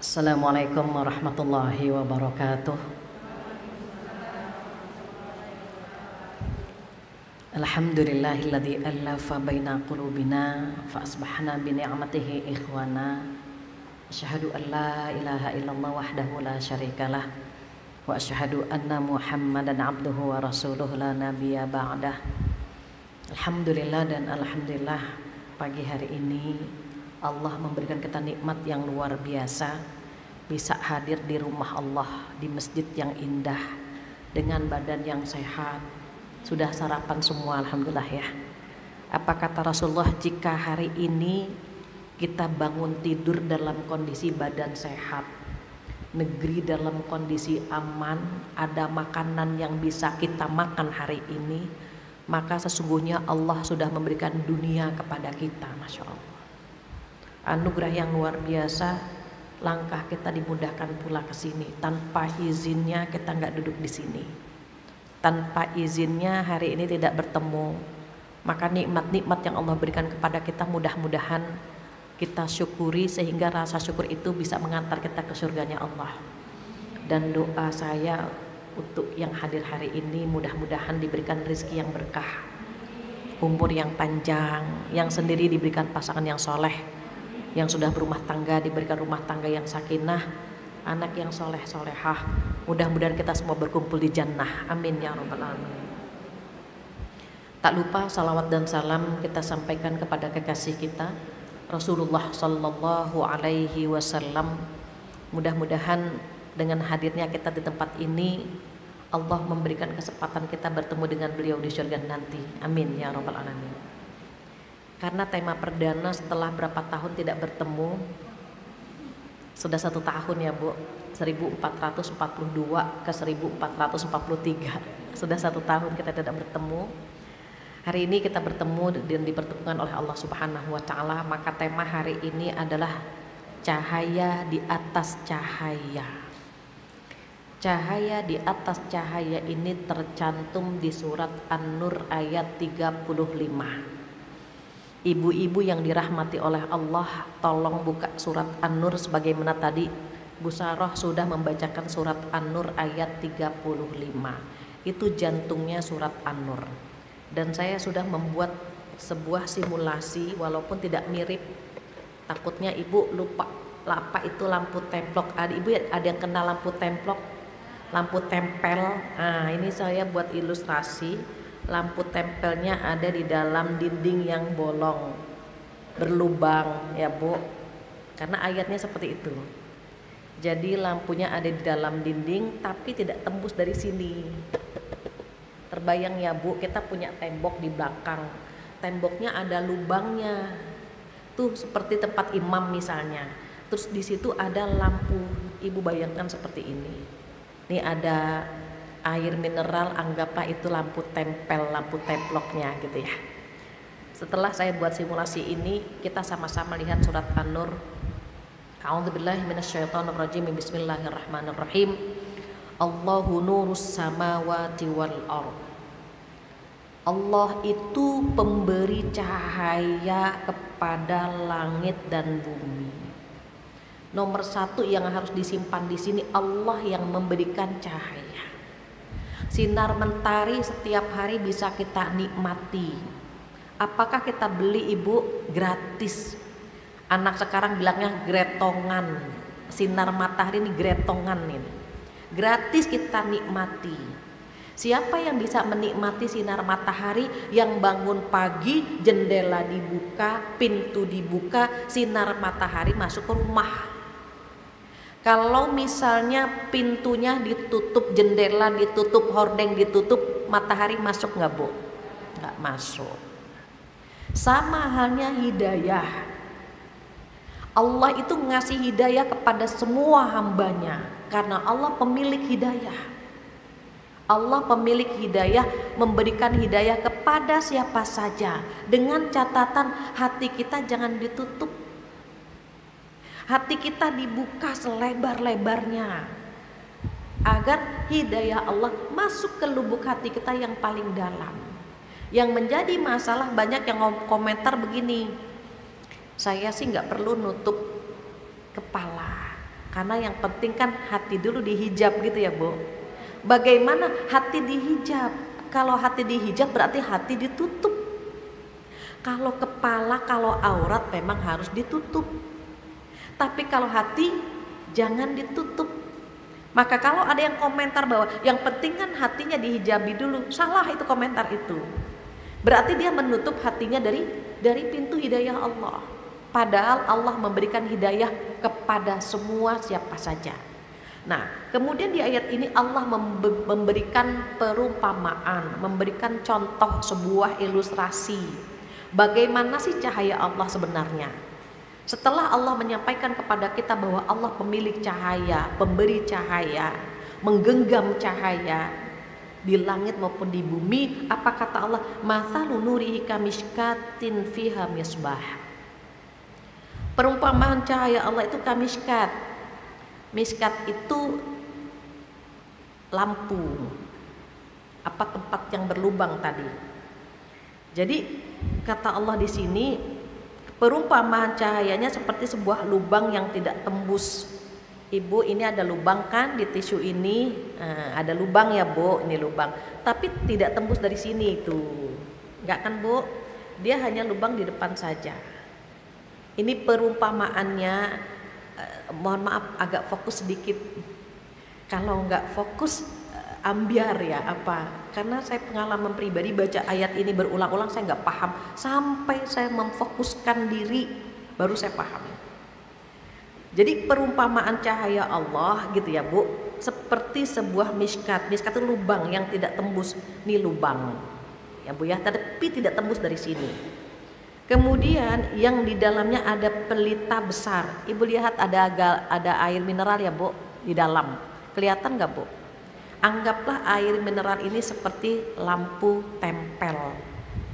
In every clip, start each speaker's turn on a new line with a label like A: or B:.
A: Assalamualaikum warahmatullahi wabarakatuh. Alhamdulillahilladzi allafa baina qulubina fa asbahna bi ni'matihi ikhwana. Asyhadu an la ilaha illallah wahdahu la syarikalah wa asyhadu anna Muhammadan abduhu wa rasuluhu la nabiyya ba'dah. Alhamdulillah dan alhamdulillah, pagi hari ini Allah memberikan kita nikmat yang luar biasa, bisa hadir di rumah Allah, di masjid yang indah, dengan badan yang sehat. Sudah sarapan semua, alhamdulillah ya. Apa kata Rasulullah, jika hari ini kita bangun tidur dalam kondisi badan sehat, negeri dalam kondisi aman, ada makanan yang bisa kita makan hari ini, maka sesungguhnya Allah sudah memberikan dunia kepada kita. Masya Allah, anugerah yang luar biasa. Langkah kita dimudahkan pula ke sini. Tanpa izinnya kita nggak duduk di sini. Tanpa izinnya hari ini tidak bertemu. Maka nikmat-nikmat yang Allah berikan kepada kita mudah-mudahan kita syukuri, sehingga rasa syukur itu bisa mengantar kita ke surganya Allah. Dan doa saya untuk yang hadir hari ini, mudah-mudahan diberikan rezeki yang berkah, umur yang panjang, yang sendiri diberikan pasangan yang soleh, yang sudah berumah tangga diberikan rumah tangga yang sakinah, anak yang soleh solehah. Mudah-mudahan kita semua berkumpul di jannah, amin ya rabbal alamin. Tak lupa salawat dan salam kita sampaikan kepada kekasih kita Rasulullah sallallahu alaihi wasallam. Mudah-mudahan dengan hadirnya kita di tempat ini, Allah memberikan kesempatan kita bertemu dengan beliau di surga nanti, amin ya rabbal alamin. Karena tema perdana setelah berapa tahun tidak bertemu, sudah 1 tahun ya Bu, 1442 ke 1443, sudah 1 tahun kita tidak bertemu. Hari ini kita bertemu dan dipertemukan oleh Allah Subhanahu wa Ta'ala. Maka tema hari ini adalah cahaya di atas cahaya. Cahaya di atas cahaya ini tercantum di surat An-Nur ayat 35. Ibu-ibu yang dirahmati oleh Allah, tolong buka surat An-Nur sebagaimana tadi Bu Saroh sudah membacakan surat An-Nur ayat 35. Itu jantungnya surat An-Nur. Dan saya sudah membuat sebuah simulasi, walaupun tidak mirip, takutnya ibu lupa. Apa itu lampu templok? Ibu ada yang kenal lampu templok? Lampu tempel. Nah, ini saya buat ilustrasi. Lampu tempelnya ada di dalam dinding yang bolong, berlubang ya Bu, karena ayatnya seperti itu. Jadi lampunya ada di dalam dinding tapi tidak tembus dari sini. Terbayang ya Bu, kita punya tembok di belakang, temboknya ada lubangnya tuh, seperti tempat imam misalnya. Terus di situ ada lampu, Ibu bayangkan seperti ini. Ini ada air mineral, anggaplah itu lampu tempel, lampu temploknya gitu ya. Setelah saya buat simulasi ini, kita sama-sama lihat surat An-Nur. A'udzubillahi minasyaitonirrajim. Bismillahirrahmanirrahim. Allahu nurus samawati wal ardh. Allah itu pemberi cahaya kepada langit dan bumi. Nomor 1 yang harus disimpan di sini, Allah yang memberikan cahaya. Sinar mentari setiap hari bisa kita nikmati. Apakah kita beli Ibu? Gratis. Anak sekarang bilangnya gretongan. Sinar matahari ini gretongan ini. Gratis kita nikmati. Siapa yang bisa menikmati sinar matahari? Yang bangun pagi, jendela dibuka, pintu dibuka, sinar matahari masuk ke rumah. Kalau misalnya pintunya ditutup, jendela ditutup, hordeng ditutup, matahari masuk nggak Bu? Nggak masuk. Sama halnya hidayah. Allah itu ngasih hidayah kepada semua hambanya, karena Allah pemilik hidayah. Allah pemilik hidayah, memberikan hidayah kepada siapa saja, dengan catatan hati kita jangan ditutup. Hati kita dibuka selebar-lebarnya, agar hidayah Allah masuk ke lubuk hati kita yang paling dalam. Yang menjadi masalah, banyak yang komentar begini, saya sih nggak perlu nutup kepala, Karena yang penting kan hati dulu dihijab gitu ya Bu. Bagaimana hati dihijab? Kalau hati dihijab berarti hati ditutup. Kalau kepala, kalau aurat memang harus ditutup. Tapi kalau hati jangan ditutup. Maka kalau ada yang komentar bahwa yang penting kan hatinya dihijabi dulu, salah itu komentar itu. Berarti dia menutup hatinya dari pintu hidayah Allah. Padahal Allah memberikan hidayah kepada semua siapa saja. Nah, kemudian di ayat ini Allah memberikan perumpamaan, memberikan contoh sebuah ilustrasi. Bagaimana sih cahaya Allah sebenarnya? Setelah Allah menyampaikan kepada kita bahwa Allah pemilik cahaya, pemberi cahaya, menggenggam cahaya di langit maupun di bumi, apa kata Allah? Mathalu nurihi kamishkatin fiha misbah. Perumpamaan cahaya Allah itu kamishkat. Miskat itu lampu. Apa tempat yang berlubang tadi? Jadi kata Allah di sini, perumpamaan cahayanya seperti sebuah lubang yang tidak tembus. Ibu, ini ada lubang kan di tisu ini, ada lubang ya Bu, ini lubang. Tapi tidak tembus dari sini itu, enggak kan Bu? Dia hanya lubang di depan saja. Ini perumpamaannya, mohon maaf agak fokus sedikit. Kalau enggak fokus ambiar ya apa? Karena saya pengalaman pribadi baca ayat ini berulang-ulang saya nggak paham sampai saya memfokuskan diri baru saya paham. Jadi perumpamaan cahaya Allah gitu ya Bu, seperti sebuah miskat. Miskat itu lubang yang tidak tembus. Ini lubang ya Bu ya, tapi tidak tembus dari sini. Kemudian yang di dalamnya ada pelita besar. Ibu lihat ada air mineral ya Bu di dalam. Kelihatan nggak Bu? Anggaplah air mineral ini seperti lampu tempel,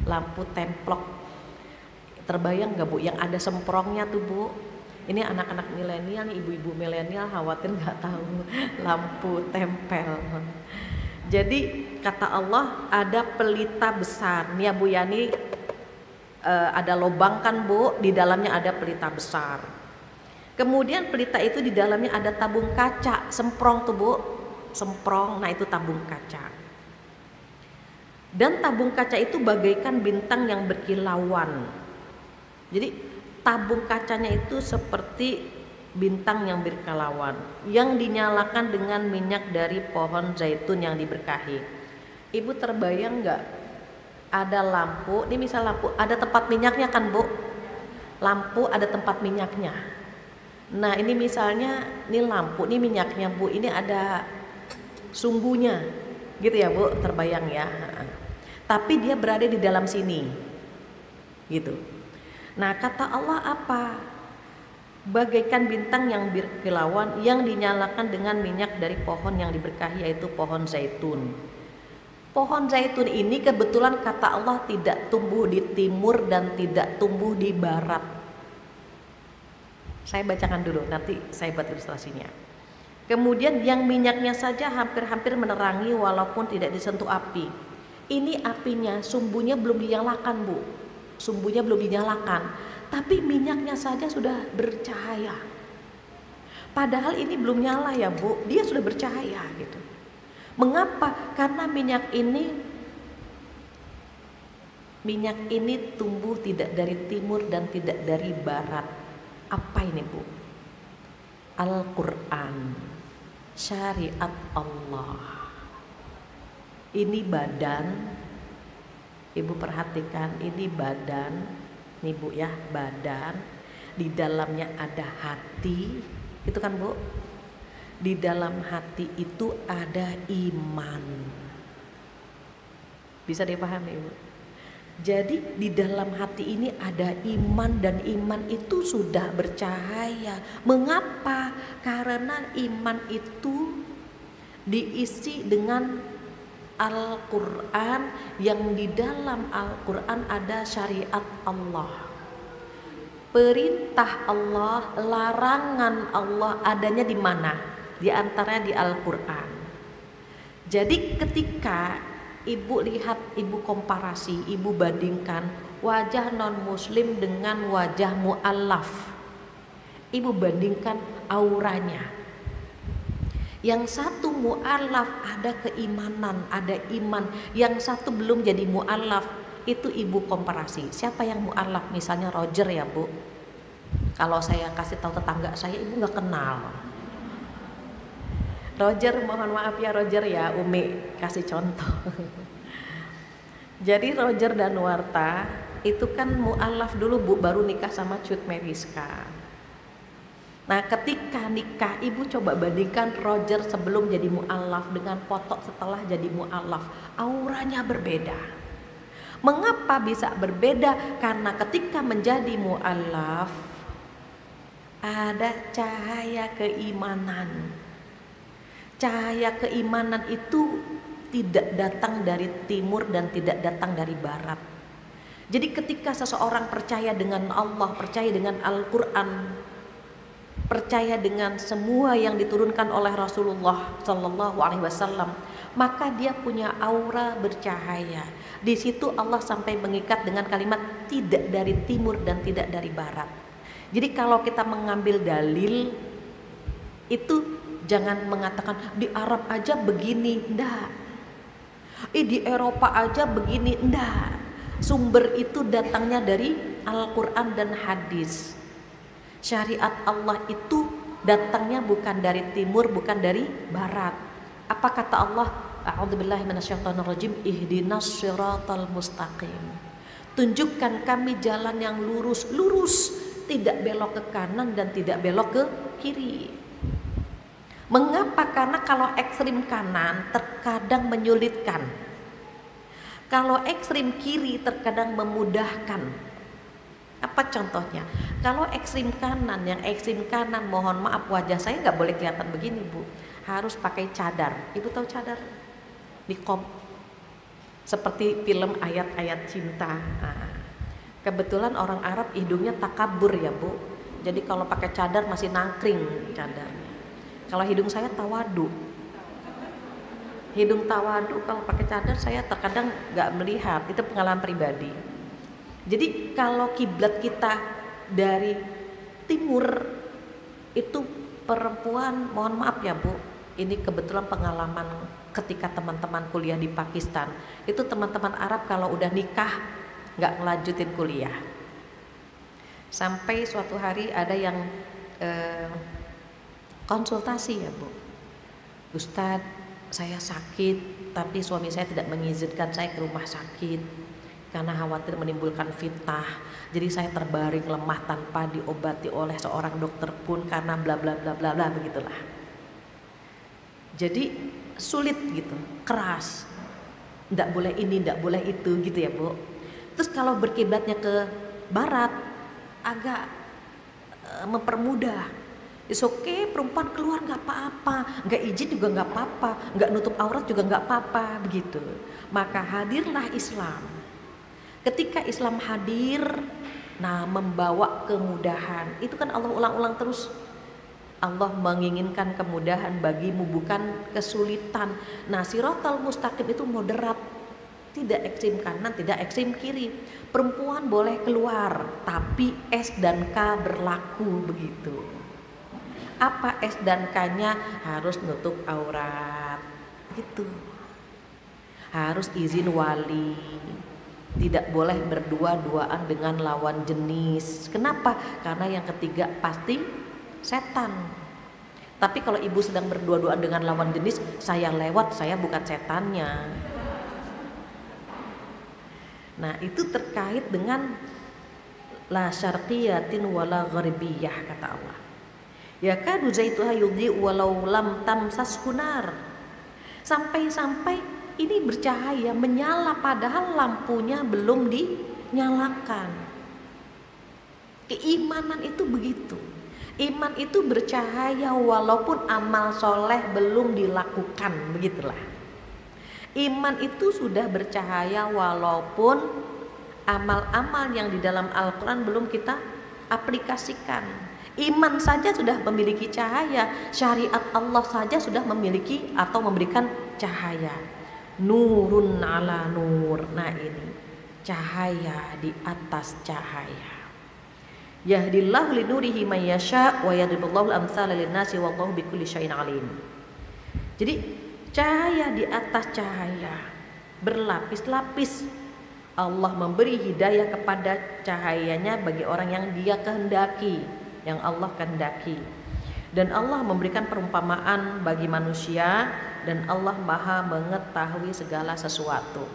A: lampu templok. Terbayang gak Bu yang ada semprongnya tuh Bu? Ini anak-anak milenial, ibu-ibu milenial khawatir gak tahu lampu tempel. Jadi kata Allah ada pelita besar. Nih ya Bu Yani, ada lubang kan Bu, di dalamnya ada pelita besar. Kemudian pelita itu di dalamnya ada tabung kaca, semprong tuh Bu. Semprong, nah itu tabung kaca. Dan tabung kaca itu bagaikan bintang yang berkilauan. Jadi tabung kacanya itu seperti bintang yang berkilauan yang dinyalakan dengan minyak dari pohon zaitun yang diberkahi. Ibu terbayang nggak? Ada lampu, ini misal lampu, ada tempat minyaknya kan Bu? Lampu ada tempat minyaknya. Nah ini misalnya, ini lampu, ini minyaknya Bu, ini ada sumbunya gitu ya Bu, terbayang ya. Tapi dia berada di dalam sini gitu. Nah kata Allah apa? Bagaikan bintang yang berkilauan yang dinyalakan dengan minyak dari pohon yang diberkahi, yaitu pohon zaitun. Pohon zaitun ini kebetulan kata Allah tidak tumbuh di timur dan tidak tumbuh di barat. Saya bacakan dulu, nanti saya buat ilustrasinya. Kemudian yang minyaknya saja hampir-hampir menerangi walaupun tidak disentuh api. Ini apinya, sumbunya belum dinyalakan Bu. Sumbunya belum dinyalakan, tapi minyaknya saja sudah bercahaya. Padahal ini belum nyala ya Bu, dia sudah bercahaya gitu. Mengapa? Karena minyak ini tumbuh tidak dari timur dan tidak dari barat. Apa ini Bu? Al-Quran, syariat Allah. Ini badan, Ibu perhatikan, ini badan, nih Bu ya, badan. Di dalamnya ada hati, gitu kan Bu? Di dalam hati itu ada iman. Bisa dipahami Ibu? Jadi di dalam hati ini ada iman, dan iman itu sudah bercahaya. Mengapa? Karena iman itu diisi dengan Al-Quran, yang di dalam Al-Quran ada syariat Allah. Perintah Allah, larangan Allah adanya di mana? Di antaranya di Al-Quran. Jadi ketika Ibu lihat, Ibu komparasi, Ibu bandingkan wajah non muslim dengan wajah mu'allaf.
B: Ibu bandingkan auranya. Yang satu mu'alaf ada keimanan, ada iman. Yang satu belum jadi mu'alaf. Itu ibu komparasi. Siapa yang mu'alaf? Misalnya Roger ya Bu. Kalau saya kasih tahu tetangga saya, ibu nggak kenal. Roger, mohon maaf ya Roger ya, Umi kasih contoh. Jadi Roger dan Warta itu kan mu'alaf dulu Bu, baru nikah sama Cut Meriska. Nah ketika nikah, ibu coba bandingkan Roger sebelum jadi mu'alaf dengan foto setelah jadi mu'alaf. Auranya berbeda. Mengapa bisa berbeda? Karena ketika menjadi mu'alaf ada cahaya keimanan. Cahaya keimanan itu tidak datang dari timur dan tidak datang dari barat. Jadi ketika seseorang percaya dengan Allah, percaya dengan Al-Quran, percaya dengan semua yang diturunkan oleh Rasulullah Sallallahu Alaihi Wasallam, maka dia punya aura bercahaya. Di situ Allah sampai mengikat dengan kalimat tidak dari timur dan tidak dari barat. Jadi kalau kita mengambil dalil itu jangan mengatakan di Arab aja begini, enggak. Di Eropa aja begini, enggak. Sumber itu datangnya dari Al-Quran dan hadis. Syariat Allah itu datangnya bukan dari timur, bukan dari barat. Apa kata Allah? A'udzubillahi minasyaitonirrajim, ihdinas shiratal mustaqim. Tunjukkan kami jalan yang lurus, tidak belok ke kanan dan tidak belok ke kiri. Mengapa? Karena kalau ekstrim kanan terkadang menyulitkan. Kalau ekstrim kiri terkadang memudahkan. Apa contohnya? Kalau ekstrim kanan, yang ekstrim kanan mohon maaf wajah saya nggak boleh kelihatan begini Bu. Harus pakai cadar. Ibu tahu cadar? Niqab. Seperti film ayat-ayat cinta. Nah, kebetulan orang Arab hidungnya takabur ya Bu. Jadi kalau pakai cadar masih nangkring cadarnya. Kalau hidung saya tawadu. Hidung tawadu kalau pakai cadar saya terkadang nggak melihat. Itu pengalaman pribadi. Jadi kalau kiblat kita dari timur itu perempuan, mohon maaf ya Bu, ini kebetulan pengalaman ketika teman-teman kuliah di Pakistan. Itu teman-teman Arab kalau udah nikah nggak ngelanjutin kuliah. Sampai suatu hari ada yang konsultasi ya Bu, Ustadz saya sakit tapi suami saya tidak mengizinkan saya ke rumah sakit karena khawatir menimbulkan fitnah. Jadi saya terbaring lemah tanpa diobati oleh seorang dokter pun karena bla bla bla bla bla begitulah. Jadi sulit gitu, keras, tidak boleh ini, tidak boleh itu gitu ya Bu. Terus kalau berkiblatnya ke barat agak mempermudah. It's okay, perempuan keluar nggak apa-apa, nggak izin juga nggak apa-apa, nggak nutup aurat juga nggak apa-apa begitu. Maka hadirlah Islam. Ketika Islam hadir, nah membawa kemudahan. Itu kan Allah ulang-ulang terus. Allah menginginkan kemudahan bagimu, bukan kesulitan. Nah, siratal mustaqim itu moderat, tidak ekstrim kanan, tidak ekstrim kiri. Perempuan boleh keluar, tapi S dan K berlaku begitu. Apa S dan K-nya? Harus nutup aurat gitu. Harus izin wali. Tidak boleh berdua-duaan dengan lawan jenis. Kenapa? Karena yang ketiga pasti setan. Tapi kalau ibu sedang berdua-duaan dengan lawan jenis, saya lewat, saya bukan setannya. Nah, itu terkait dengan la syarqiyatin wala gharbiyah kata Allah. Ya kadu zaituha yudhi walau lam tamsas hunar. Sampai-sampai ini bercahaya, menyala padahal lampunya belum dinyalakan. Keimanan itu begitu. Iman itu bercahaya walaupun amal soleh belum dilakukan, begitulah. Iman itu sudah bercahaya walaupun amal-amal yang di dalam Al-Quran belum kita aplikasikan. Iman saja sudah memiliki cahaya, syariat Allah saja sudah memiliki atau memberikan cahaya. Nurun ala nur. Nah ini cahaya di atas cahaya. Yahdillahu linurihi may yasha wa yadribullahu al-amtsala lin-nasi wallahu bikulli syai'in alim. Jadi cahaya di atas cahaya, berlapis-lapis. Allah memberi hidayah kepada cahayanya bagi orang yang Dia kehendaki, yang Allah kehendaki. Dan Allah memberikan perumpamaan bagi manusia, dan Allah Maha mengetahui segala sesuatu.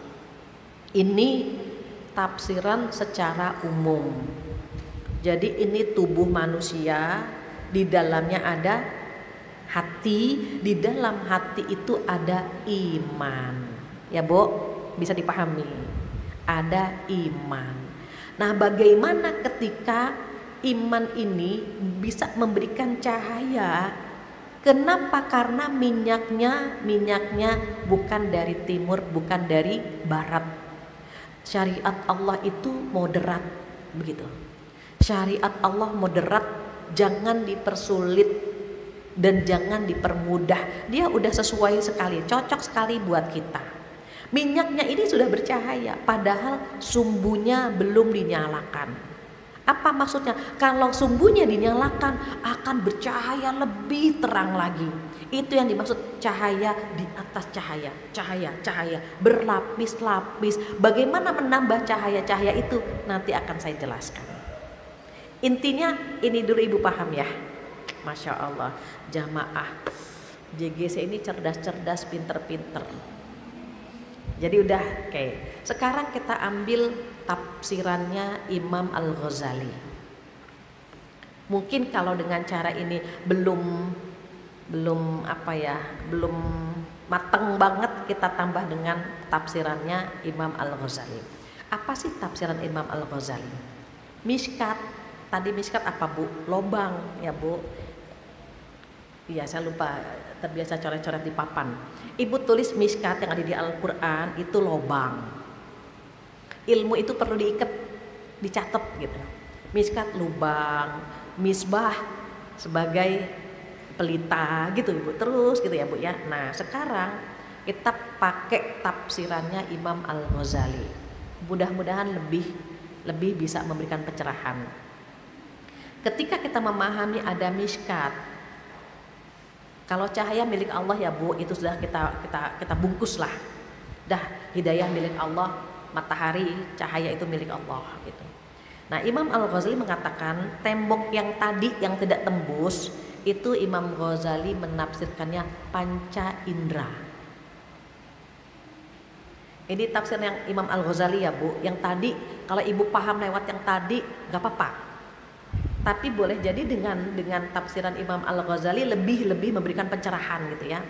B: Ini tafsiran secara umum. Jadi ini tubuh manusia, di dalamnya ada hati, di dalam hati itu ada iman. Ya, Bu, bisa dipahami. Ada iman. Nah, bagaimana ketika iman ini bisa memberikan cahaya? Kenapa? Karena minyaknya bukan dari timur, bukan dari barat. Syariat Allah itu moderat, begitu. Syariat Allah moderat, jangan dipersulit dan jangan dipermudah. Dia udah sesuai sekali, cocok sekali buat kita. Minyaknya ini sudah bercahaya, padahal sumbunya belum dinyalakan. Apa maksudnya? Kalau sumbunya dinyalakan akan bercahaya lebih terang lagi. Itu yang dimaksud cahaya di atas cahaya, cahaya berlapis-lapis. Bagaimana menambah cahaya-cahaya itu? Nanti akan saya jelaskan. Intinya ini dulu Ibu paham ya. Masya Allah, jamaah JGC ini cerdas-cerdas, pinter-pinter. Jadi udah oke. Sekarang kita ambil tafsirannya Imam Al-Ghazali. Mungkin kalau dengan cara ini belum mateng banget, kita tambah dengan tafsirannya Imam Al-Ghazali. Apa sih tafsiran Imam Al-Ghazali? Miskat. Tadi miskat apa, Bu? Lobang ya, Bu. Iya, saya lupa, terbiasa coret-coret di papan. Ibu tulis miskat yang ada di Al-Quran itu lobang. Ilmu itu perlu diikat, dicatat gitu. Miskat lubang, misbah sebagai pelita gitu Ibu. Terus gitu ya Bu ya. Nah, sekarang kita pakai tafsirannya Imam Al-Ghazali. Mudah-mudahan lebih bisa memberikan pencerahan. Ketika kita memahami ada miskat, kalau cahaya milik Allah ya Bu, itu sudah kita bungkus lah. Dah, hidayah milik Allah, matahari, cahaya itu milik Allah gitu. Nah, Imam Al-Ghazali mengatakan tembok yang tadi yang tidak tembus, itu Imam Ghazali menafsirkannya panca indera. Ini tafsir yang Imam Al-Ghazali ya Bu. Yang tadi kalau Ibu paham lewat yang tadi gak apa-apa. Tapi boleh jadi dengan tafsiran Imam Al-Ghazali lebih memberikan pencerahan gitu ya.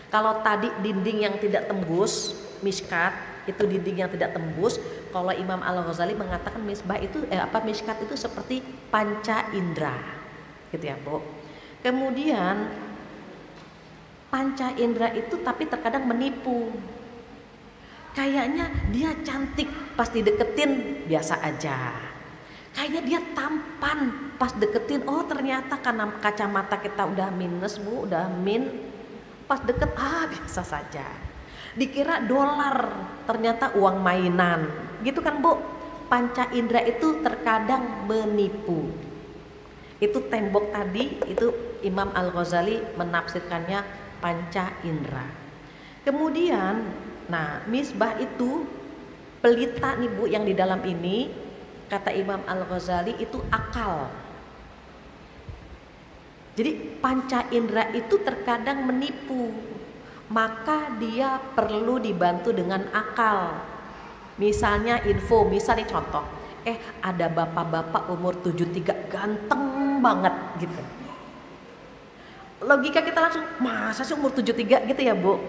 B: Kalau tadi dinding yang tidak tembus, miskat itu dinding yang tidak tembus. Kalau Imam Al-Ghazali mengatakan miskat itu seperti panca indera, gitu ya Bu. Kemudian panca indera itu tapi terkadang menipu. Kayaknya dia cantik, pas dideketin biasa aja. Kayaknya dia tampan, pas deketin oh ternyata karena kacamata kita udah minus Bu, udah pas deket biasa saja. Dikira dolar, ternyata uang mainan, gitu kan Bu. Panca indera itu terkadang menipu. Itu tembok tadi, itu Imam Al-Ghazali menafsirkannya panca indera. Kemudian, nah misbah itu pelita nih Bu yang di dalam ini. Kata Imam Al-Ghazali itu akal. Jadi panca indera itu terkadang menipu. Maka dia perlu dibantu dengan akal. Misalnya misalnya contoh. Ada bapak-bapak umur 73 ganteng banget gitu. Logika kita langsung, masa sih umur 73 gitu ya Bu?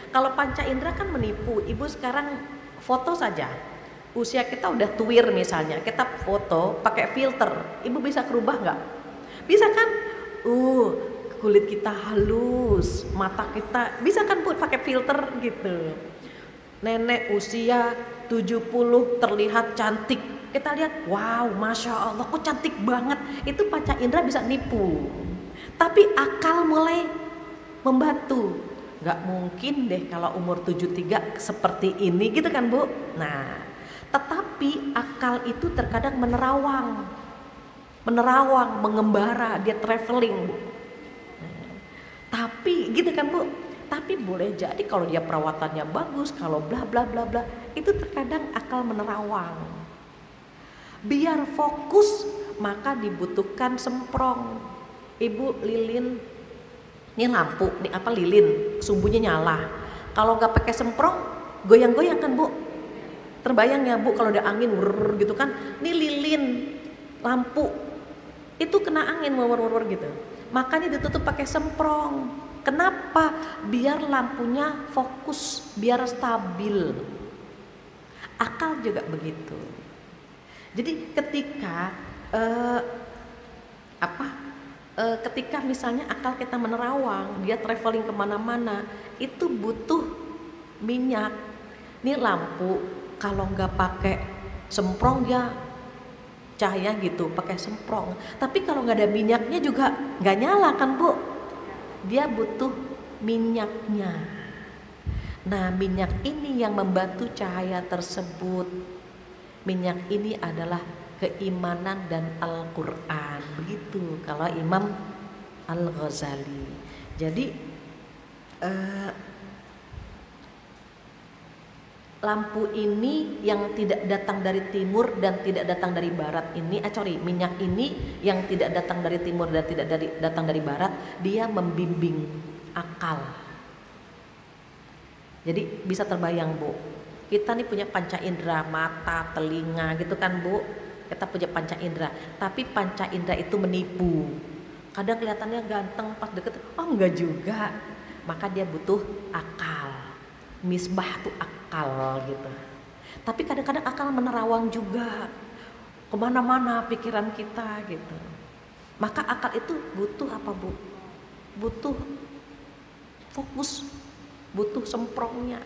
B: Kalau panca indera kan menipu. Ibu sekarang foto saja. Usia kita udah tuir misalnya, kita foto pakai filter, Ibu bisa kerubah nggak? Bisa kan? Kulit kita halus, mata kita bisa kan Bu pakai filter gitu. Nenek usia 70 terlihat cantik, kita lihat, wow, masya Allah, kok cantik banget. Itu panca indera bisa nipu, tapi akal mulai membantu. Nggak mungkin deh kalau umur 73 seperti ini gitu kan Bu. Nah, tetapi akal itu terkadang menerawang. menerawang, mengembara, dia traveling, Bu. Tapi gitu kan, Bu. Tapi boleh jadi kalau dia perawatannya bagus, kalau bla bla bla bla, itu terkadang akal menerawang. Biar fokus maka dibutuhkan semprong. Ibu lilin, ini lampu, ini apa lilin, sumbunya nyala. Kalau nggak pakai semprong, goyang-goyang kan, Bu. Terbayang ya, Bu, kalau ada angin wurr gitu kan, ini lilin, lampu, itu kena angin wurr gitu. Makanya ditutup pakai semprong. Kenapa? Biar lampunya fokus, biar stabil. Akal juga begitu. Jadi ketika ketika misalnya akal kita menerawang, dia traveling kemana-mana, itu butuh minyak. Ini lampu kalau nggak pakai semprong dia cahaya gitu, pakai semprong. Tapi kalau nggak ada minyaknya juga nggak nyala kan, Bu? Dia butuh minyaknya. Nah, minyak ini yang membantu cahaya tersebut. Minyak ini adalah keimanan dan Al-Quran. Begitu kalau Imam Al-Ghazali. Jadi lampu ini yang tidak datang dari timur dan tidak datang dari barat ini, minyak ini yang tidak datang dari timur dan tidak datang dari barat, dia membimbing akal. Jadi bisa terbayang, Bu, kita nih punya panca indera, mata, telinga gitu kan, Bu. Kita punya panca indera, tapi panca indera itu menipu. Kadang kelihatannya ganteng pas deket, oh enggak juga. Maka dia butuh akal. Misbah tuh akal gitu. Tapi kadang-kadang akal menerawang juga kemana-mana pikiran kita gitu. Maka akal itu butuh apa, Bu? Butuh fokus, butuh semprongnya.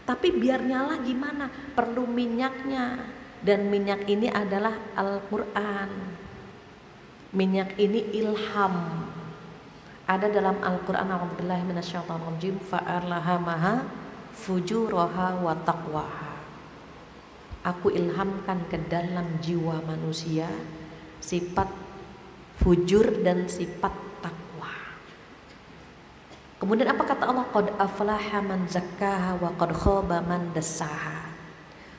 B: Tapi biar nyala gimana? Perlu minyaknya. Dan minyak ini adalah Al-Quran. Minyak ini ilham. Ada dalam Al-Quran, a'udzubillahi minasyaitonirrajim, fa'alhamaha fujuraha wa taqwaha. Aku ilhamkan ke dalam jiwa manusia sifat fujur dan sifat takwa. Kemudian apa kata Allah? Qad aflaha man zakkaha wa qad khaba man dassaha.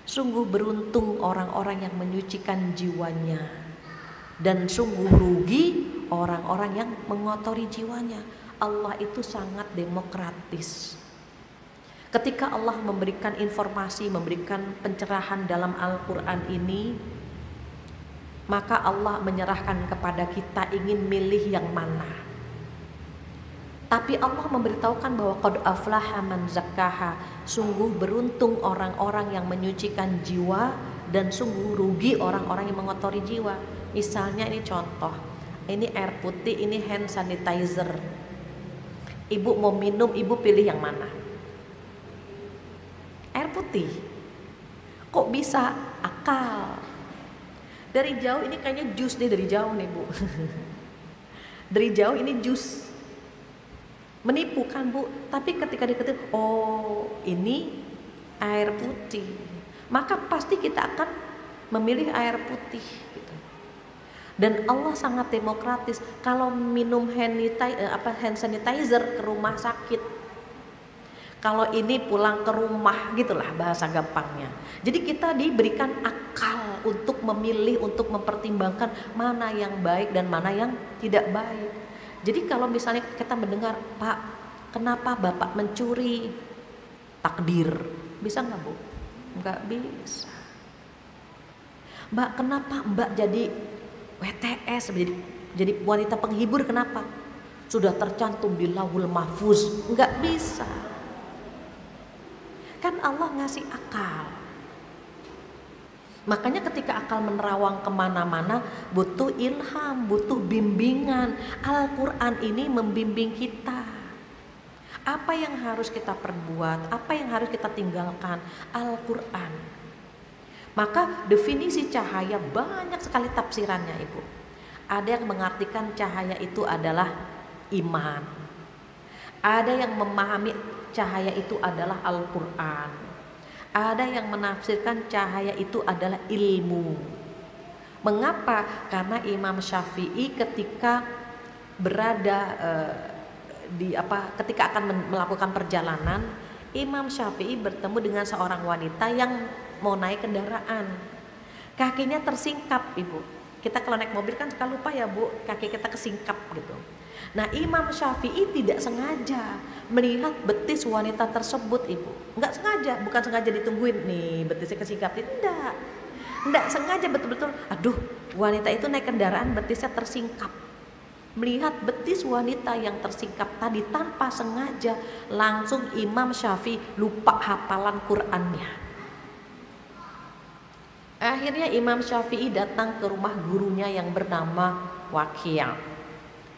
B: Sungguh beruntung orang-orang yang menyucikan jiwanya, dan sungguh rugi orang-orang yang mengotori jiwanya. Allah itu sangat demokratis. Ketika Allah memberikan informasi, memberikan pencerahan dalam Al-Quran ini, maka Allah menyerahkan kepada kita ingin milih yang mana. Tapi Allah memberitahukan bahwa qad aflaha man zakkaha, sungguh beruntung orang-orang yang menyucikan jiwa, dan sungguh rugi orang-orang yang mengotori jiwa. Misalnya ini contoh, ini air putih, ini hand sanitizer. Ibu mau minum, ibu pilih yang mana? Air putih. Kok bisa? Akal. Dari jauh ini kayaknya jus deh, dari jauh nih, Bu. Dari jauh ini jus. Menipu kan, Bu? Tapi ketika diketik, oh ini air putih, maka pasti kita akan memilih air putih gitu. Dan Allah sangat demokratis. Kalau minum hand sanitizer ke rumah sakit, kalau ini pulang ke rumah, gitulah bahasa gampangnya. Jadi kita diberikan akal untuk memilih, untuk mempertimbangkan mana yang baik dan mana yang tidak baik. Jadi kalau misalnya kita mendengar, Pak, kenapa Bapak mencuri? Takdir. Bisa nggak, Bu? Nggak bisa. Mbak, kenapa Mbak jadi WTS, jadi wanita penghibur, kenapa? Sudah tercantum di Lauhul Mahfuz. Nggak bisa. Kan Allah ngasih akal. Makanya ketika akal menerawang kemana-mana, butuh ilham, butuh bimbingan. Al-Quran ini membimbing kita. Apa yang harus kita perbuat, apa yang harus kita tinggalkan, Al-Quran. Maka definisi cahaya banyak sekali tafsirannya, Ibu. Ada yang mengartikan cahaya itu adalah iman. Ada yang memahami cahaya itu adalah Al-Quran. Ada yang menafsirkan cahaya itu adalah ilmu. Mengapa? Karena Imam Syafi'i ketika berada ketika akan melakukan perjalanan, Imam Syafi'i bertemu dengan seorang wanita yang mau naik kendaraan. Kakinya tersingkap, Ibu. Kita kalau naik mobil kan suka lupa ya, Bu, kaki kita kesingkap gitu. Nah, Imam Syafi'i tidak sengaja melihat betis wanita tersebut, Ibu. Enggak sengaja, bukan sengaja ditungguin nih betisnya kesingkap, enggak sengaja, betul-betul. Aduh, wanita itu naik kendaraan betisnya tersingkap. Melihat betis wanita yang tersingkap tadi tanpa sengaja, langsung Imam Syafi'i lupa hafalan Qur'annya. Akhirnya Imam Syafi'i datang ke rumah gurunya yang bernama Waqi'.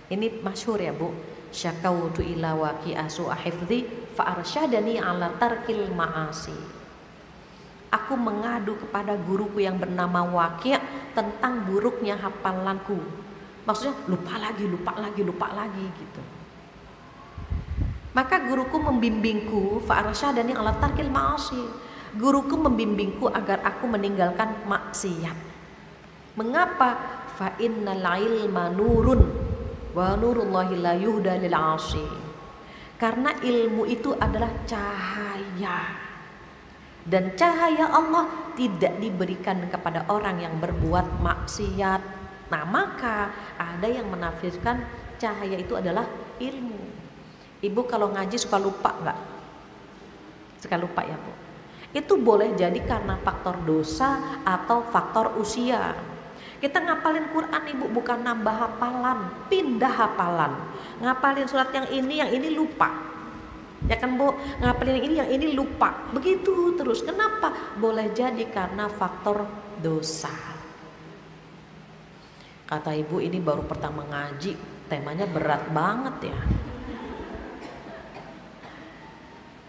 B: Ini masyhur ya, Bu. Syakautu ila Waqi'a su'a hifdzi fa arsyadani ala tarkil ma'asi. Aku mengadu kepada guruku yang bernama Waqi' tentang buruknya hafalanku. Maksudnya lupa lagi gitu. Maka guruku membimbingku fa arsyadani ala tarkil ma'asi. Guruku membimbingku agar aku meninggalkan maksiat. Mengapa? Fa innal ilma nurun wa nurullahi la yuhda lil 'asi. Karena ilmu itu adalah cahaya. Dan cahaya Allah tidak diberikan kepada orang yang berbuat maksiat. Nah, maka ada yang menafsirkan cahaya itu adalah ilmu. Ibu kalau ngaji suka lupa nggak? Suka lupa ya, Bu? Itu boleh jadi karena faktor dosa atau faktor usia. Kita ngapalin Quran, Ibu, bukan nambah hafalan, pindah hafalan. Ngapalin surat yang ini lupa. Ya kan, Bu? Ngapalin yang ini lupa. Begitu terus. Kenapa? Boleh jadi karena faktor dosa. Kata Ibu, ini baru pertama ngaji, temanya berat banget ya.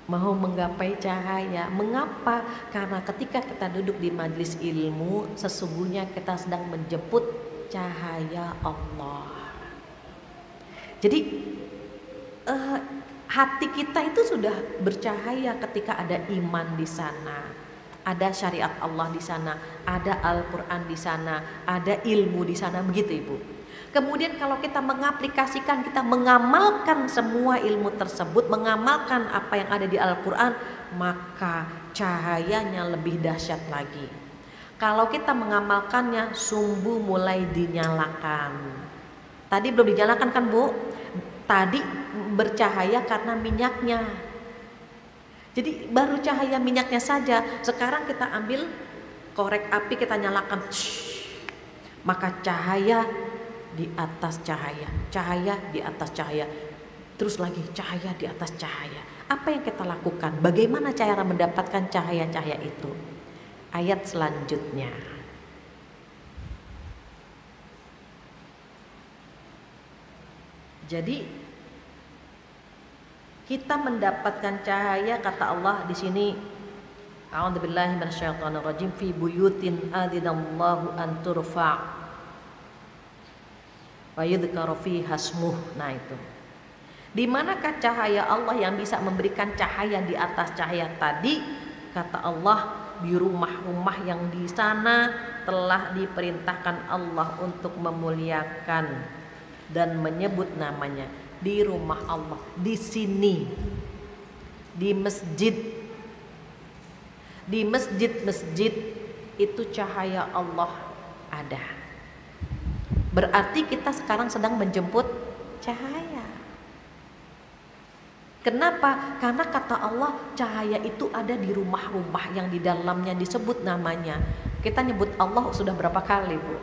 B: Mau menggapai cahaya. Mengapa? Karena ketika kita duduk di majelis ilmu, sesungguhnya kita sedang menjemput cahaya Allah. Jadi hati kita itu sudah bercahaya ketika ada iman di sana, ada syariat Allah di sana, ada Al-Quran di sana, ada ilmu di sana, begitu Ibu. Kemudian kalau kita mengaplikasikan, kita mengamalkan semua ilmu tersebut, mengamalkan apa yang ada di Al-Quran, maka cahayanya lebih dahsyat lagi. Kalau kita mengamalkannya, sumbu mulai dinyalakan. Tadi belum dinyalakan kan, Bu? Tadi bercahaya karena minyaknya. Jadi baru cahaya minyaknya saja. Sekarang kita ambil korek api, kita nyalakan, maka cahaya di atas cahaya, cahaya di atas cahaya, terus lagi cahaya di atas cahaya. Apa yang kita lakukan? Bagaimana cara mendapatkan cahaya-cahaya itu? Ayat selanjutnya. Jadi kita mendapatkan cahaya, kata Allah di sini, a'udzubillahi minasyaitonirrajim, fi buyutin adzinallahu an turfa' wa yudhkaru fiha ismuh. Nah, itu. Di manakah cahaya Allah yang bisa memberikan cahaya di atas cahaya tadi? Kata Allah, di rumah-rumah yang di sana telah diperintahkan Allah untuk memuliakan dan menyebut namanya. Di rumah Allah, di sini, di masjid, di masjid-masjid itu cahaya Allah ada. Berarti kita sekarang sedang menjemput cahaya. Kenapa? Karena kata Allah, cahaya itu ada di rumah-rumah yang di dalamnya disebut namanya. Kita nyebut Allah sudah berapa kali, Bu?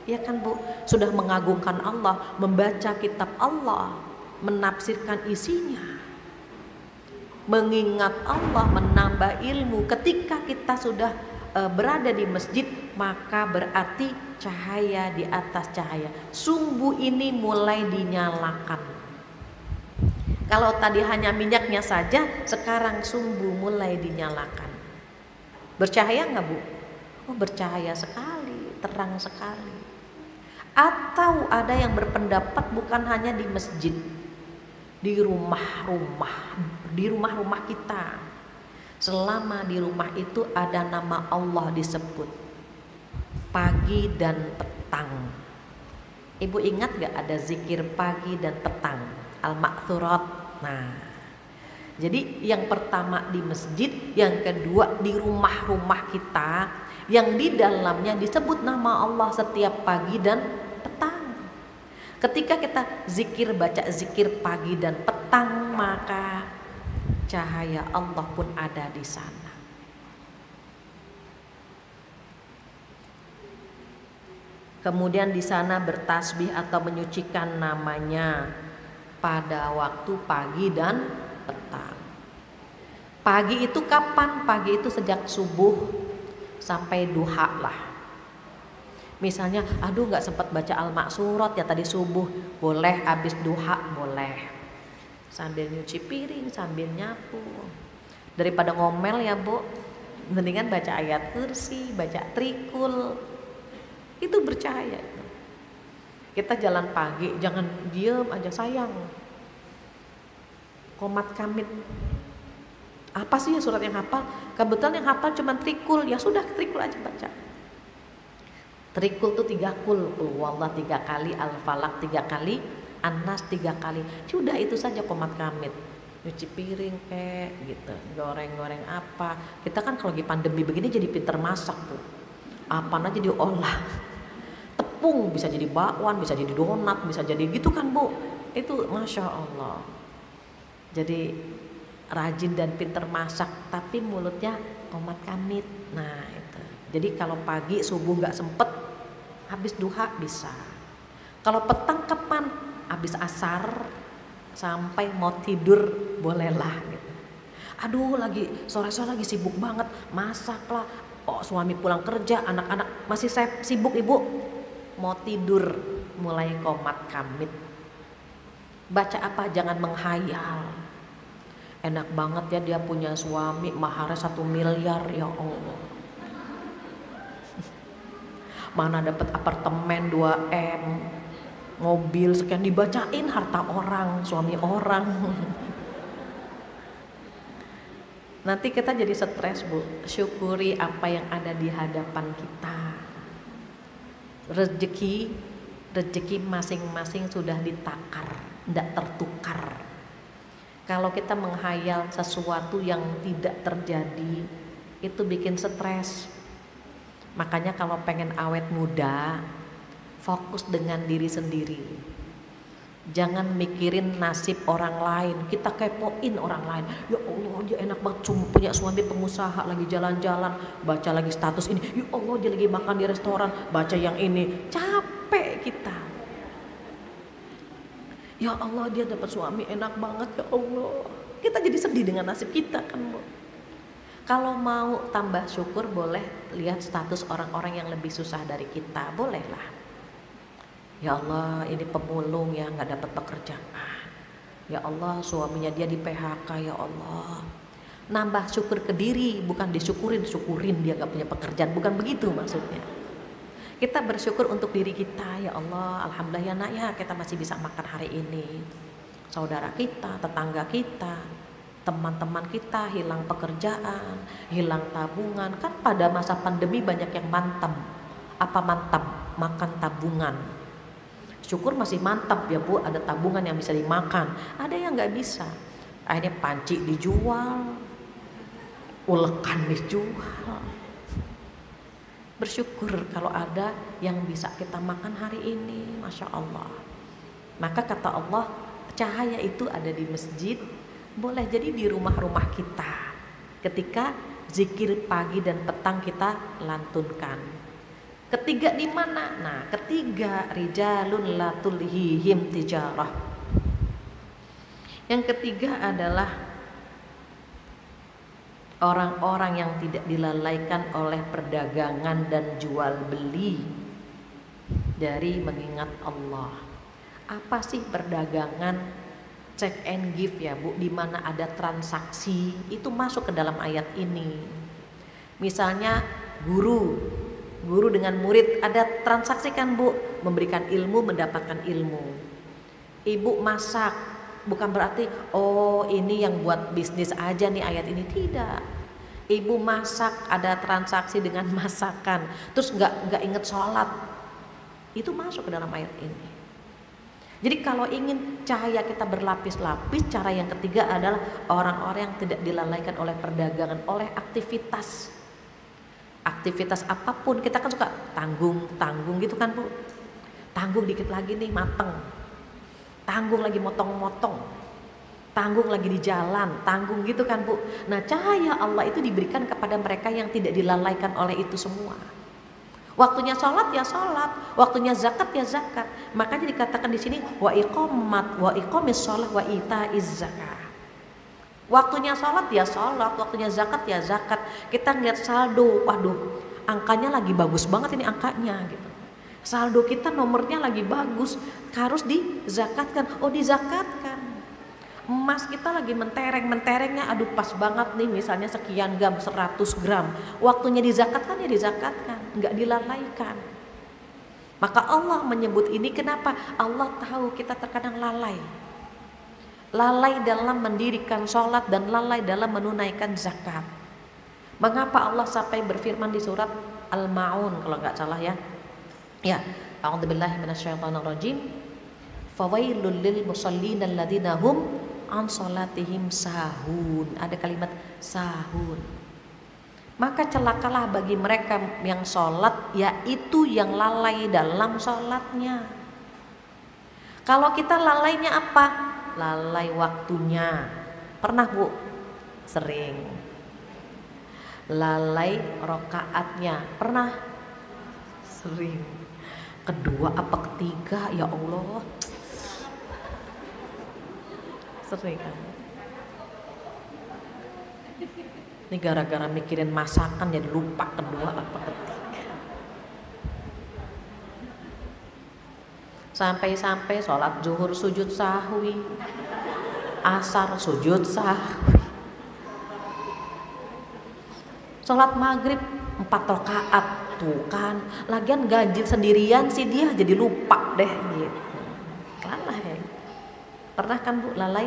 B: Ya kan, Bu? Sudah mengagungkan Allah, membaca kitab Allah, menafsirkan isinya, mengingat Allah, menambah ilmu. Ketika kita sudah berada di masjid, maka berarti cahaya di atas cahaya. Sumbu ini mulai dinyalakan. Kalau tadi hanya minyaknya saja, sekarang sumbu mulai dinyalakan. Bercahaya nggak, Bu? Oh, bercahaya sekali, terang sekali. Atau ada yang berpendapat bukan hanya di masjid, di rumah-rumah kita. Selama di rumah itu ada nama Allah disebut. pagi dan petang. Ibu ingat gak ada zikir pagi dan petang, al-ma'thurat? Nah, jadi yang pertama di masjid, yang kedua di rumah-rumah kita, yang di dalamnya disebut nama Allah setiap pagi dan petang. Ketika kita zikir, baca zikir pagi dan petang, maka cahaya Allah pun ada di sana. Kemudian di sana bertasbih atau menyucikan namanya pada waktu pagi dan petang. Pagi itu kapan? Pagi itu sejak subuh sampai duha lah. Misalnya, aduh nggak sempat baca al-ma'surat ya tadi subuh, boleh habis duha boleh. Sambil nyuci piring, sambil nyapu. Daripada ngomel ya Bu, mendingan baca ayat kursi, baca trikul. Itu bercahaya. Kita jalan pagi, jangan diem aja sayang. Qomat kamit. Apa sih ya surat yang hafal? Kebetulan yang hafal cuma trikul, ya sudah trikul aja baca. Trikul tuh 3 kul, wallah 3 kali, al-falak 3 kali, an-nas 3 kali. Sudah itu saja qomat kamit. Nyuci piring kayak gitu, goreng-goreng apa. Kita kan kalau lagi pandemi begini jadi pinter masak tuh. Apaan aja diolah. Tepung bisa jadi bakwan, bisa jadi donat, bisa jadi gitu kan Bu. Itu Masya Allah. Jadi rajin dan pinter masak, tapi mulutnya qomat kamit. Nah itu. Jadi kalau pagi subuh gak sempet, habis duha bisa. Kalau petang kapan? Habis asar sampai mau tidur bolehlah gitu. Aduh lagi sore-sore lagi sibuk banget, masak lah. Oh suami pulang kerja, anak-anak masih sibuk Ibu. Mau tidur mulai qomat kamit. Baca apa? Jangan menghayal. Enak banget ya dia punya suami maharnya 1 miliar, ya Allah. Mana dapat apartemen 2M, mobil sekian, dibacain harta orang, suami orang. Nanti kita jadi stres Bu. Syukuri apa yang ada di hadapan kita. Rezeki masing-masing sudah ditakar, tidak tertukar. Kalau kita menghayal sesuatu yang tidak terjadi, itu bikin stres. Makanya kalau pengen awet muda, fokus dengan diri sendiri. Jangan mikirin nasib orang lain. Kita kepoin orang lain. Ya Allah dia enak banget punya suami pengusaha, lagi jalan-jalan, baca lagi status ini. Ya Allah dia lagi makan di restoran, baca yang ini. Capek kita. Ya Allah dia dapat suami enak banget, ya Allah. Kita jadi sedih dengan nasib kita kan Bu. Kalau mau tambah syukur boleh lihat status orang-orang yang lebih susah dari kita, bolehlah. Ya Allah ini pemulung ya gak dapat pekerjaan. Ya Allah suaminya dia di PHK, ya Allah. Nambah syukur ke diri, bukan syukurin dia gak punya pekerjaan, bukan begitu maksudnya. Kita bersyukur untuk diri kita, ya Allah alhamdulillah ya nak ya kita masih bisa makan hari ini. Saudara kita, tetangga kita, teman-teman kita hilang pekerjaan, hilang tabungan. Kan pada masa pandemi banyak yang mantap. Apa mantap? Makan tabungan. Syukur masih mantap ya Bu, ada tabungan yang bisa dimakan. Ada yang gak bisa. Akhirnya panci dijual, ulekan dijual. Bersyukur kalau ada yang bisa kita makan hari ini, Masya Allah. Maka kata Allah, cahaya itu ada di masjid, boleh jadi di rumah-rumah kita. Ketika zikir pagi dan petang kita lantunkan. Ketiga di mana? Nah, ketiga rijalun la tulhihim tijarah. Yang ketiga adalah orang-orang yang tidak dilalaikan oleh perdagangan dan jual beli dari mengingat Allah. Apa sih perdagangan? Check and give ya Bu, di mana ada transaksi itu masuk ke dalam ayat ini. Misalnya guru dengan murid ada transaksi kan Bu, memberikan ilmu mendapatkan ilmu. Ibu masak, bukan berarti oh ini yang buat bisnis aja nih ayat ini, tidak. Ibu masak, ada transaksi dengan masakan, terus nggak inget sholat, itu masuk ke dalam ayat ini. Jadi kalau ingin cahaya kita berlapis-lapis, cara yang ketiga adalah orang-orang yang tidak dilalaikan oleh perdagangan, oleh aktivitas apapun. Kita kan suka tanggung gitu kan Bu, tanggung dikit lagi nih mateng, tanggung lagi motong-motong, tanggung lagi di jalan, tanggung gitu kan Bu. Nah cahaya Allah itu diberikan kepada mereka yang tidak dilalaikan oleh itu semua. Waktunya sholat ya sholat, waktunya zakat ya zakat. Makanya dikatakan di sini wa iqamis sholat wa itaiz zakah. Waktunya sholat ya sholat, waktunya zakat ya zakat. Kita ngeliat saldo, waduh, angkanya lagi bagus banget ini angkanya gitu. Saldo kita nomornya lagi bagus, harus dizakatkan. Oh dizakatkan. Emas kita lagi menterengnya, aduh pas banget nih, misalnya sekian gram, 100 gram. Waktunya dizakatkan ya dizakatkan, nggak dilalaikan. Maka Allah menyebut ini, kenapa? Allah tahu kita terkadang lalai dalam mendirikan sholat dan lalai dalam menunaikan zakat. Mengapa Allah sampai berfirman di surat Al-Ma'un kalau nggak salah ya? Ya, a'udzubillahi minasyaitonirrajim. Fawailul lil musallin alladzina hum an sholatihim sahun. Ada kalimat sahun. Maka celakalah bagi mereka yang sholat, yaitu yang lalai dalam sholatnya. Kalau kita lalainya apa? Lalai waktunya. Pernah Bu? Sering. Lalai rokaatnya. Pernah? Sering. Kedua apa ketiga, ya Allah, sering kan. Ini gara-gara mikirin masakan jadi lupa kedua apa ketiga. Sampai-sampai sholat zuhur sujud sahwi, asar sujud sahwi, sholat maghrib 4 rakaat. Tuh kan, lagian ganjil sendirian sih dia jadi lupa deh gitu. Lalai. Pernah kan Bu lalai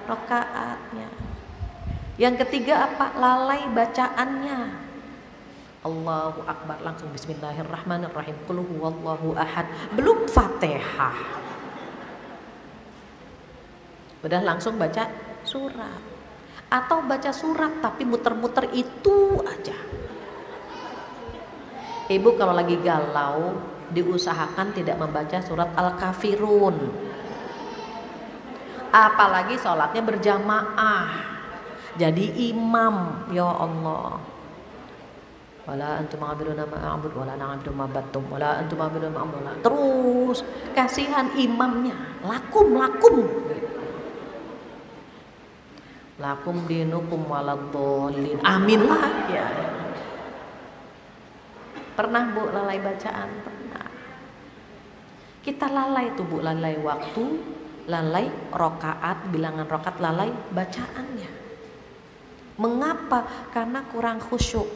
B: rakaatnya. Yang ketiga apa? Lalai bacaannya. Allahu Akbar langsung bismillahirrahmanirrahim. Qul huwallahu ahad. Belum Fatihah. Udah langsung baca surat. Atau baca surat tapi muter-muter itu aja. Ibu kalau lagi galau diusahakan tidak membaca surat Al-Kafirun. Apalagi sholatnya berjamaah, jadi imam, ya Allah. Wala antum a'buduna ma a'bud wala ana a'budu ma battum wala antum a'buduna ma a'bud. Terus kasihan imamnya, lakum lakum dinukum waladhdallin. Amin lah ya. Pernah Bu lalai bacaan? Pernah. Kita lalai tuh Bu, lalai waktu, lalai rokaat, bilangan rokaat, lalai bacaannya. Mengapa? Karena kurang khusyuk.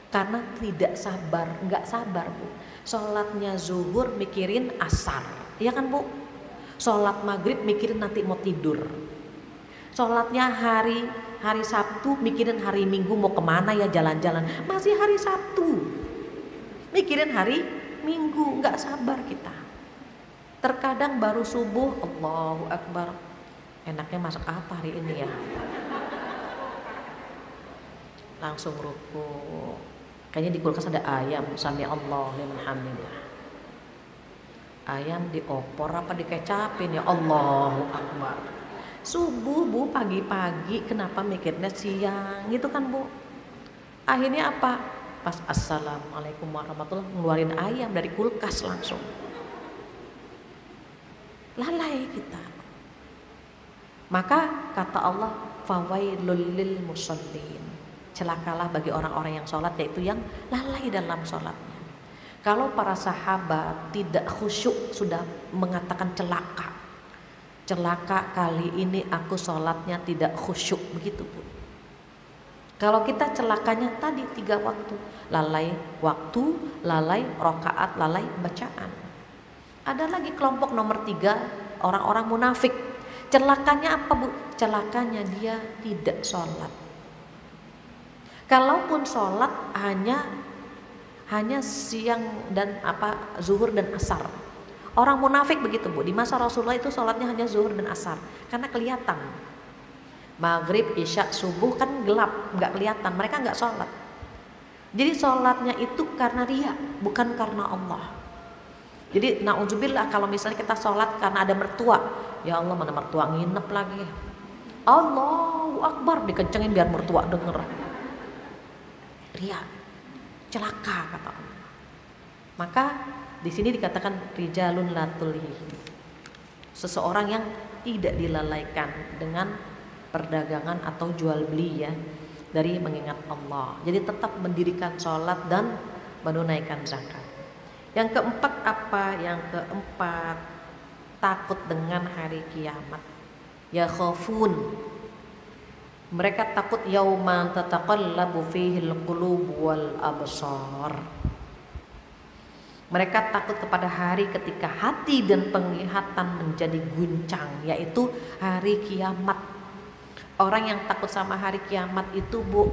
B: Karena tidak sabar, nggak sabar Bu. Sholatnya zuhur mikirin asar, iya kan Bu? Sholat maghrib mikirin nanti mau tidur. Sholatnya hari Sabtu mikirin hari Minggu mau kemana ya, jalan-jalan. Masih hari Sabtu mikirin hari Minggu, nggak sabar kita. Terkadang baru subuh, Allahu Akbar, enaknya masak apa hari ini ya, langsung ruku. Kayaknya di kulkas ada ayam, sami Allah liman hamidah. Ayam diopor apa dikecapin ya, Allahu Akbar. Subuh Bu, pagi-pagi kenapa mikirnya siang gitu kan Bu. Akhirnya apa? Pas assalamualaikum warahmatullahi, ngeluarin ayam dari kulkas langsung. Lalai kita. Maka kata Allah, fawailul lil musallin. Celakalah bagi orang-orang yang sholat, yaitu yang lalai dalam sholatnya. Kalau para sahabat tidak khusyuk sudah mengatakan celaka. Celaka kali ini aku sholatnya tidak khusyuk, begitu Bu. Kalau kita celakanya tadi 3 waktu, lalai waktu, lalai rokaat, lalai bacaan. Ada lagi kelompok nomor 3, orang-orang munafik. Celakanya apa Bu? Celakanya dia tidak sholat. Kalaupun sholat hanya siang dan zuhur dan asar. Orang munafik begitu Bu, di masa Rasulullah itu sholatnya hanya zuhur dan asar, karena kelihatan. Maghrib, isya, subuh kan gelap, nggak kelihatan, mereka nggak sholat. Jadi sholatnya itu karena riya, bukan karena Allah. Jadi na'udzubillah kalau misalnya kita sholat karena ada mertua, ya Allah mana mertua nginep lagi, Allahu Akbar dikencengin biar mertua denger. Riya, celaka kata Allah. Maka di sini dikatakan rijalun la tulhihim, seseorang yang tidak dilalaikan dengan perdagangan atau jual beli ya, dari mengingat Allah. Jadi tetap mendirikan sholat dan menunaikan zakat. Yang keempat apa? Yang keempat, takut dengan hari kiamat. Ya khafun, mereka takut yauman tataqallabu fihil qulub wal absar. Mereka takut kepada hari ketika hati dan penglihatan menjadi guncang, yaitu hari kiamat. Orang yang takut sama hari kiamat itu Bu,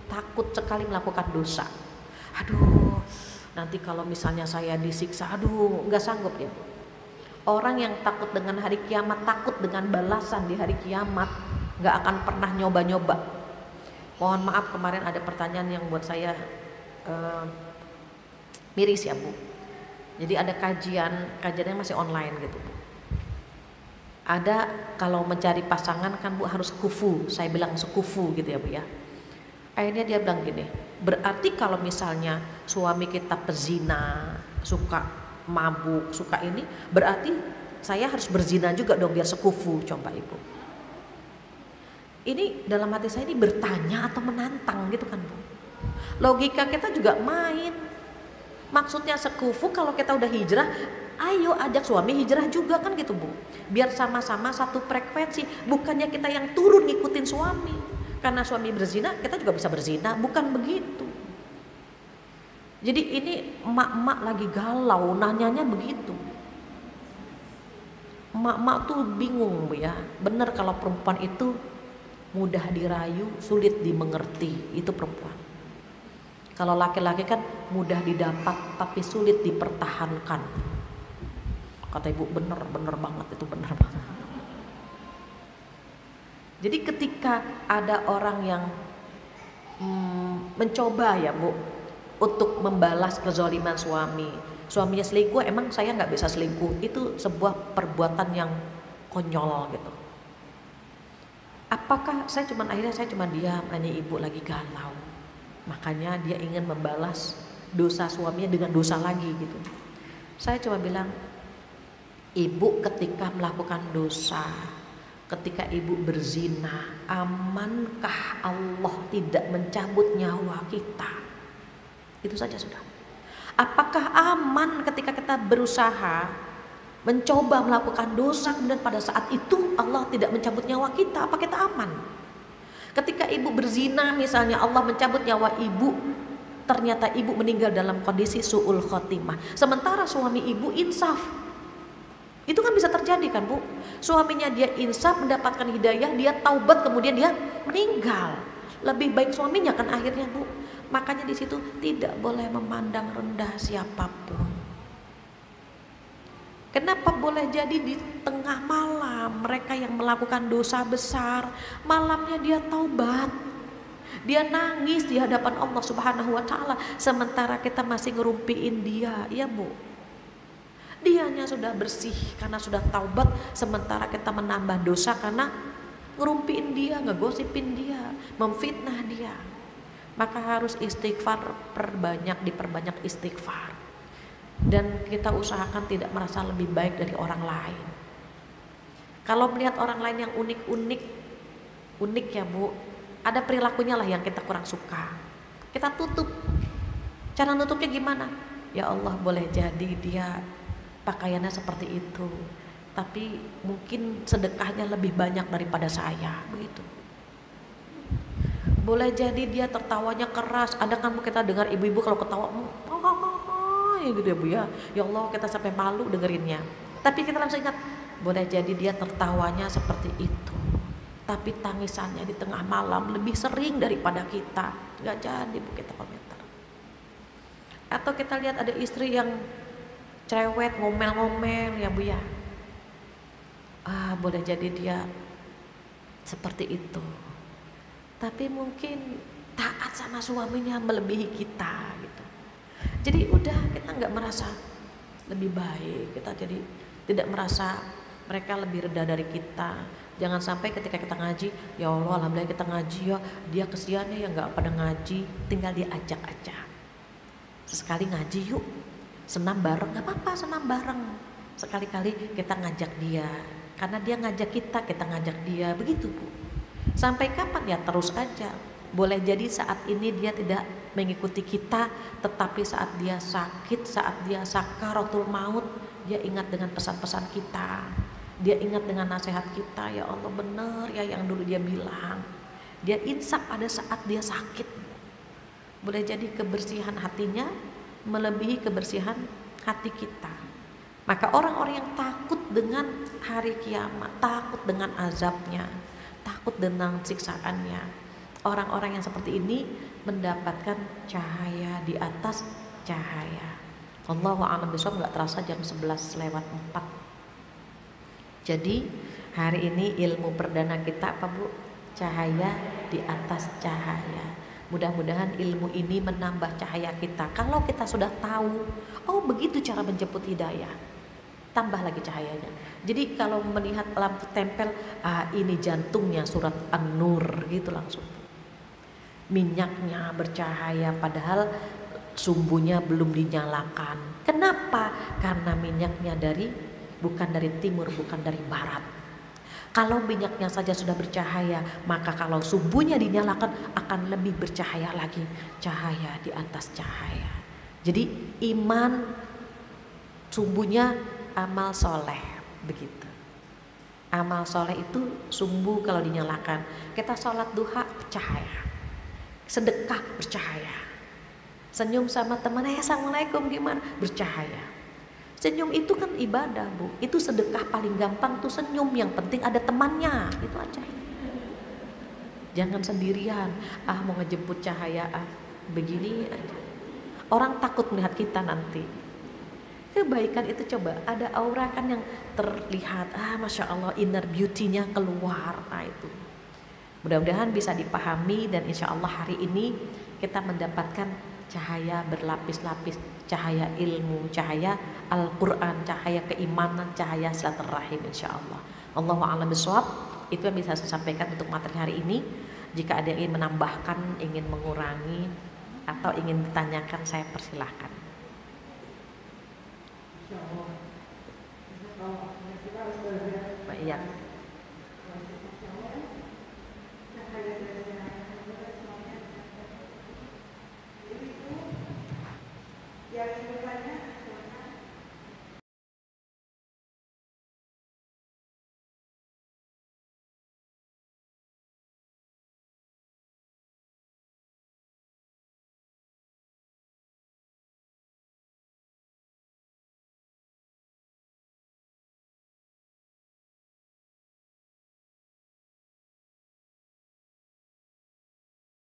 B: takut sekali melakukan dosa. Aduh, nanti kalau misalnya saya disiksa, aduh nggak sanggup ya Bu. Orang yang takut dengan hari kiamat, takut dengan balasan di hari kiamat, nggak akan pernah nyoba-nyoba. Mohon maaf kemarin ada pertanyaan yang buat saya miris ya Bu. Jadi ada kajiannya masih online gitu Bu. Ada kalau mencari pasangan kan Bu harus kufu, saya bilang sekufu gitu ya Bu ya. Akhirnya dia bilang gini, berarti kalau misalnya suami kita pezina, suka mabuk, suka ini, berarti saya harus berzina juga dong biar sekufu. Coba Ibu, ini dalam hati saya ini bertanya atau menantang gitu kan Bu. Logika kita juga main. Maksudnya sekufu kalau kita udah hijrah, ayo ajak suami hijrah juga kan gitu Bu. Biar sama-sama satu frekuensi, bukannya kita yang turun ngikutin suami. Karena suami berzina, kita juga bisa berzina, bukan begitu. Jadi ini emak-emak lagi galau, nanyanya begitu. Emak-emak tuh bingung Bu ya. Bener kalau perempuan itu mudah dirayu, sulit dimengerti, itu perempuan. Kalau laki-laki kan mudah didapat tapi sulit dipertahankan. Kata Ibu bener banget, itu bener banget. Jadi ketika ada orang yang mencoba ya Bu untuk membalas kezaliman suaminya selingkuh, emang saya nggak bisa selingkuh, itu sebuah perbuatan yang konyol gitu. Apakah akhirnya saya cuma diam, hanya Ibu lagi galau. Makanya dia ingin membalas dosa suaminya dengan dosa lagi gitu. Saya cuma bilang, Ibu ketika melakukan dosa, ketika Ibu berzina, amankah Allah tidak mencabut nyawa kita? Itu saja sudah. Apakah aman ketika kita berusaha mencoba melakukan dosa, kemudian pada saat itu Allah tidak mencabut nyawa kita? Apa kita aman? Ketika Ibu berzina misalnya, Allah mencabut nyawa Ibu, ternyata Ibu meninggal dalam kondisi su'ul khotimah, sementara suami Ibu insaf. Itu kan bisa terjadi kan Bu. Suaminya dia insaf, mendapatkan hidayah, dia taubat, kemudian dia meninggal. Lebih baik suaminya kan akhirnya Bu. Makanya di situ tidak boleh memandang rendah siapapun. Kenapa boleh jadi di tengah malam mereka yang melakukan dosa besar, malamnya dia taubat, dia nangis di hadapan Allah Subhanahu wa Ta'ala, sementara kita masih ngerumpiin dia, ya Bu. Dianya sudah bersih karena sudah taubat, sementara kita menambah dosa karena ngerumpiin dia, ngegosipin dia, memfitnah dia. Maka harus istighfar, diperbanyak istighfar. Dan kita usahakan tidak merasa lebih baik dari orang lain. Kalau melihat orang lain yang unik ya Bu, ada perilakunya lah yang kita kurang suka, kita tutup. Cara nutupnya gimana? Ya Allah, boleh jadi dia pakaiannya seperti itu, tapi mungkin sedekahnya lebih banyak daripada saya, begitu. Boleh jadi dia tertawanya keras. Ada kan kita dengar ibu-ibu kalau ketawa ya gitu ya Bu ya. Ya Allah, kita sampai malu dengerinnya. Tapi kita langsung ingat, boleh jadi dia tertawanya seperti itu, tapi tangisannya di tengah malam lebih sering daripada kita. Nggak jadi Bu kita komentar. Atau kita lihat ada istri yang cerewet, ngomel-ngomel ya Bu ya. Boleh jadi dia seperti itu, tapi mungkin taat sama suaminya melebihi kita gitu. Jadi udah kita nggak merasa lebih baik, kita jadi tidak merasa mereka lebih rendah dari kita. Jangan sampai ketika kita ngaji, ya Allah alhamdulillah kita ngaji ya, dia kesiannya ya nggak pada ngaji, tinggal diajak aja. Sesekali ngaji yuk, senam bareng, nggak apa-apa senam bareng. Sekali-kali kita ngajak dia, karena dia ngajak kita ngajak dia, begitu Bu. Sampai kapan ya terus aja. Boleh jadi saat ini dia tidak mengikuti kita, tetapi saat dia sakit, saat dia sakaratul maut, dia ingat dengan pesan-pesan kita. Dia ingat dengan nasihat kita, ya Allah benar ya yang dulu dia bilang. Dia insaf pada saat dia sakit. Boleh jadi kebersihan hatinya melebihi kebersihan hati kita. Maka orang-orang yang takut dengan hari kiamat, takut dengan azabnya, takut dengan siksaannya, orang-orang yang seperti ini mendapatkan cahaya di atas cahaya. Allahu a'lam bishawab. Nggak terasa jam 11:04. Jadi hari ini ilmu perdana kita apa Bu? Cahaya di atas cahaya. Mudah-mudahan ilmu ini menambah cahaya kita. Kalau kita sudah tahu, oh begitu cara menjemput hidayah, tambah lagi cahayanya. Jadi kalau melihat lampu tempel, ini jantungnya surat An-Nur gitu langsung. Minyaknya bercahaya padahal sumbunya belum dinyalakan. Kenapa? Karena minyaknya bukan dari timur, bukan dari barat. Kalau minyaknya saja sudah bercahaya, maka kalau sumbunya dinyalakan akan lebih bercahaya lagi. Cahaya di atas cahaya. Jadi iman sumbunya amal soleh, begitu. Amal soleh itu sumbu kalau dinyalakan. Kita sholat duha bercahaya, sedekah bercahaya, senyum sama teman, assalamualaikum gimana, bercahaya. Senyum itu kan ibadah Bu, itu sedekah paling gampang tuh senyum, yang penting ada temannya, itu aja. Jangan sendirian, mau ngejemput cahaya, begini aja. Orang takut melihat kita nanti. Kebaikan itu coba, ada aura kan yang terlihat, Masya Allah inner beauty-nya keluar, itu. Mudah-mudahan bisa dipahami dan insya Allah hari ini kita mendapatkan cahaya berlapis-lapis, cahaya ilmu, cahaya Al-Quran, cahaya keimanan, cahaya silaturahim insya Allah. Allahu a'lam bishawab. Itu yang bisa saya sampaikan untuk materi hari ini. Jika ada yang ingin menambahkan, ingin mengurangi, atau ingin ditanyakan, saya persilahkan. Iya.